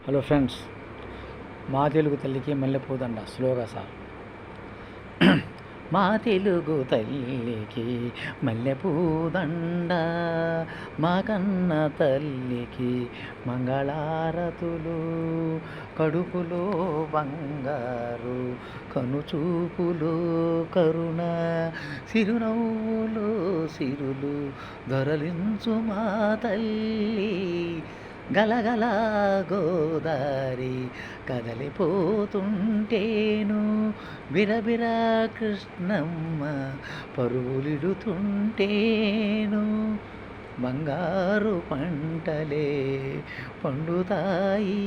Hello friends, మా తెలుగు తల్లికి మల్లెపూదండ స్లోగా సార్. మా తెలుగు తల్లికి మల్లెపూదండ, మా కన్న తల్లికి మంగళారతులు, కడుపులో బంగారు కనుచూపులు కరుణ, సిరునవ్వులు సిరులు దొరలించు మా తల్లి. గలగల గోదారి కదలిపోతుంటేను, బిరబిర కృష్ణమ్మ పరుగులిడుతుంటేను, బంగారు పంటలే పండుతాయి,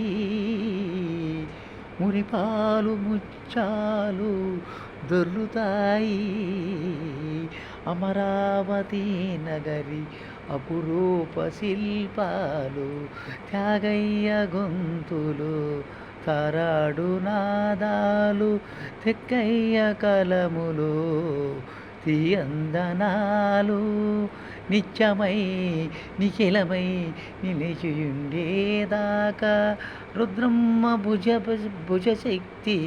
మురిపాలు ముచ్చాలు దొర్లుతాయి. అమరావతి నగరి అపురూప శిల్పాలు, త్యాగయ్య గొంతులు, తారాడు నాదాలు, తెక్కయ్య కలములు, తీయందనాలు, నిత్యమై నిఖిలమై నిలిచియుండేదాకా రుద్రమ్మ భుజశక్తి,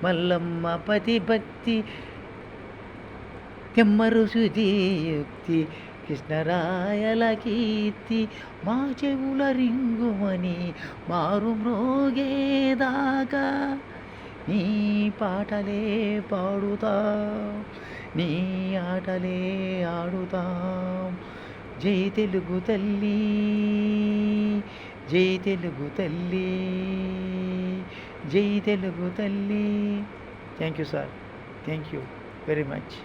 మల్లమ్మ పతిభక్తి, తెమ్మరు శుధియుక్తి, కృష్ణరాయల కీర్తి, మా చెవుల రింగుమని మారు మ్రోగేదాకా నీ పాటలే పాడుతాం, నీ ఆటలే ఆడుతాం. జై తెలుగు తల్లి, జై తెలుగు తల్లి, జై తెలుగు తల్లి. Thank you sir, thank you very much.